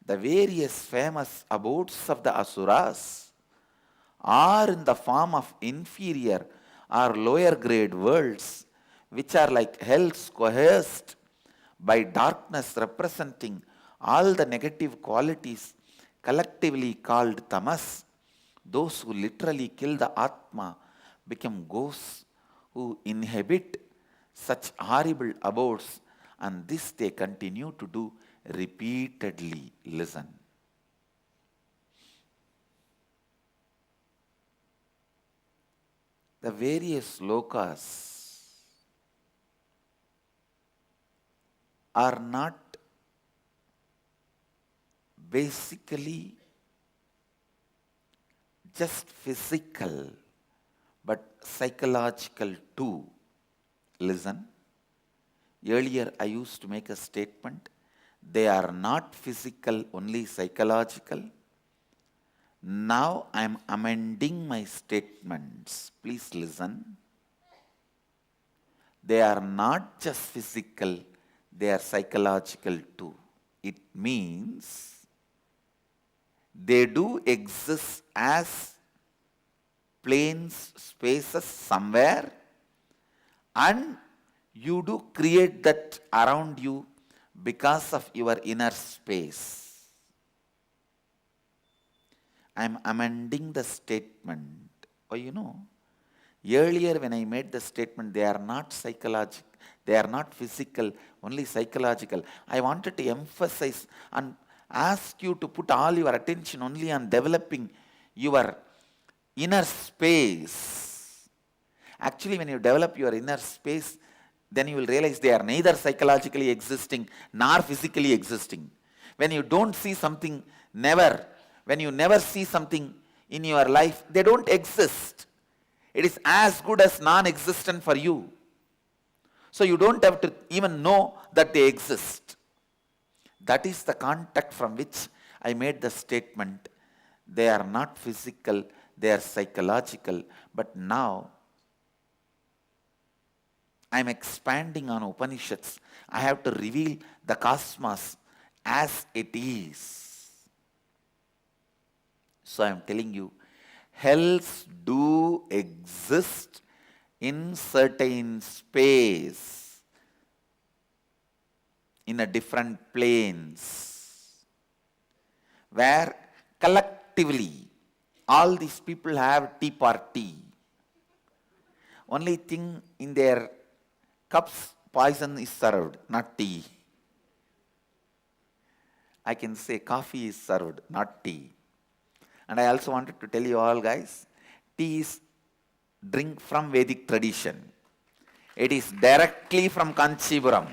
The various famous abodes of the Asuras are in the form of inferior or lower grade worlds, which are like hells coerced by darkness, representing all the negative qualities collectively called tamas. Those who literally kill the Atma become ghosts who inhabit such horrible abodes, and this they continue to do repeatedly. Listen. The various lokas are not basically just physical but psychological too. Listen. Earlier I used to make a statement, they are not physical, only psychological. Now I am amending my statements. Please listen. They are not just physical, they are psychological too. It means they do exist as planes, spaces somewhere, and you do create that around you because of your inner space. I am amending the statement. Oh, earlier when I made the statement, they are not psychological, they are not physical, only psychological. I wanted to emphasize and ask you to put all your attention only on developing your inner space. Actually, when you develop your inner space, then you will realize they are neither psychologically existing nor physically existing. When you don't see something, when you never see something in your life, they don't exist. It is as good as non-existent for you. So you don't have to even know that they exist. That is the context from which I made the statement. They are not physical, they are psychological. But now, I am expanding on Upanishads. I have to reveal the cosmos as it is. So I am telling you, hells do exist in certain space, in a different planes, where collectively all these people have tea party. Only thing in their cups, poison is served, not tea. I can say coffee is served, not tea. And I also wanted to tell you all guys, tea is drink from Vedic tradition. It is directly from Kanchipuram.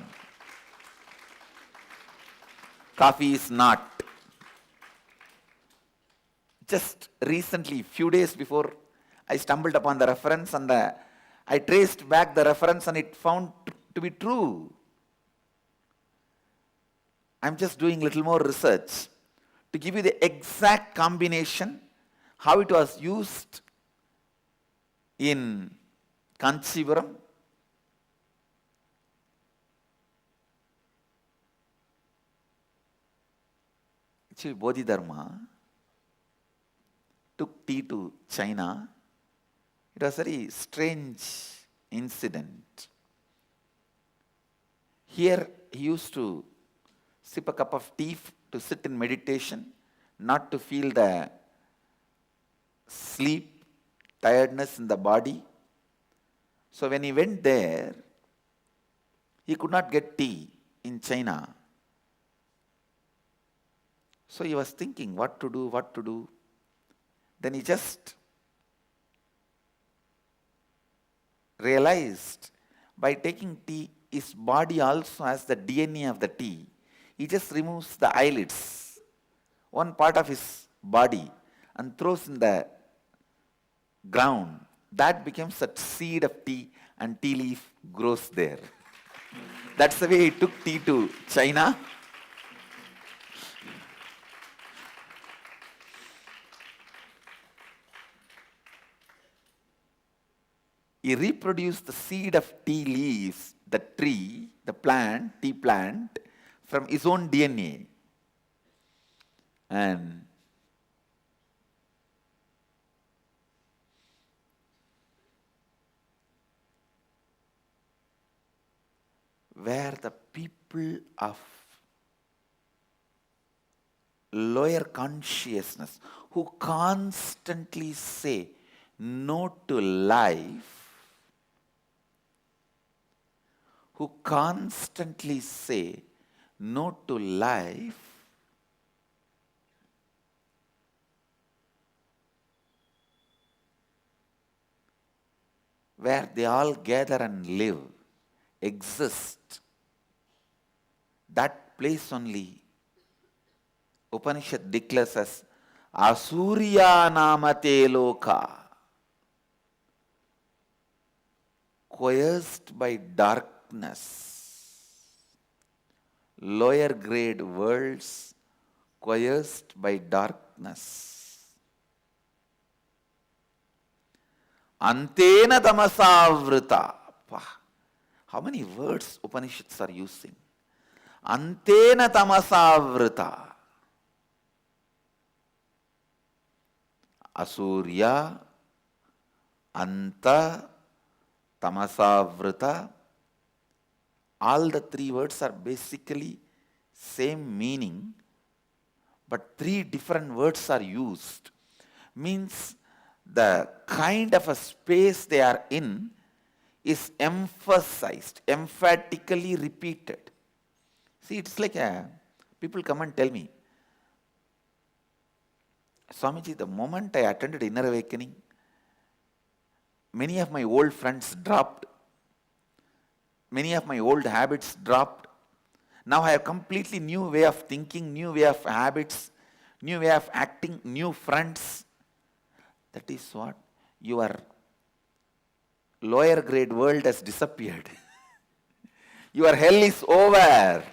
Coffee is not. Just recently, few days before, I stumbled upon the reference and I traced back the reference and it found to be true. I'm just doing little more research to give you the exact combination, how it was used in Kanchipuram. Actually, Bodhidharma took tea to China. It was a very strange incident. Here, he used to sip a cup of tea to sit in meditation, not to feel the sleep, tiredness in the body. So when he went there, he could not get tea in China. So he was thinking what to do. Then he just realized by taking tea, his body also has the DNA of the tea. He just removes the eyelids, one part of his body, and throws in the ground. That becomes a seed of tea, and tea leaf grows there. That's the way he took tea to China. He reproduced the seed of tea leaves, the tree, the plant, tea plant, from his own DNA. And where the people of lower consciousness who constantly say no to life, who constantly say no to life, where they all gather and live, exist, that place only Upanishad declares as Asurya Namate Loka, coerced by darkness, lower grade worlds coerced by darkness. Antena tamasavrita. How many words Upanishads are using? Antena tamasavrita. Asurya, Anta, Tamasavrita. All the three words are basically same meaning, but three different words are used. Means the kind of a space they are in is emphasized, emphatically repeated. See, it's like people come and tell me, Swamiji, the moment I attended Inner Awakening, many of my old friends dropped. Many of my old habits dropped. Now I have completely new way of thinking, new way of habits, new way of acting, new friends. That is what your lower grade world has disappeared. Your hell is over.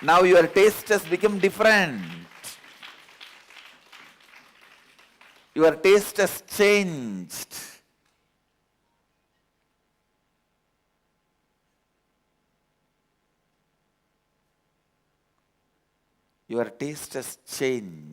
Now your taste has become different. Your taste has changed. Your taste has changed.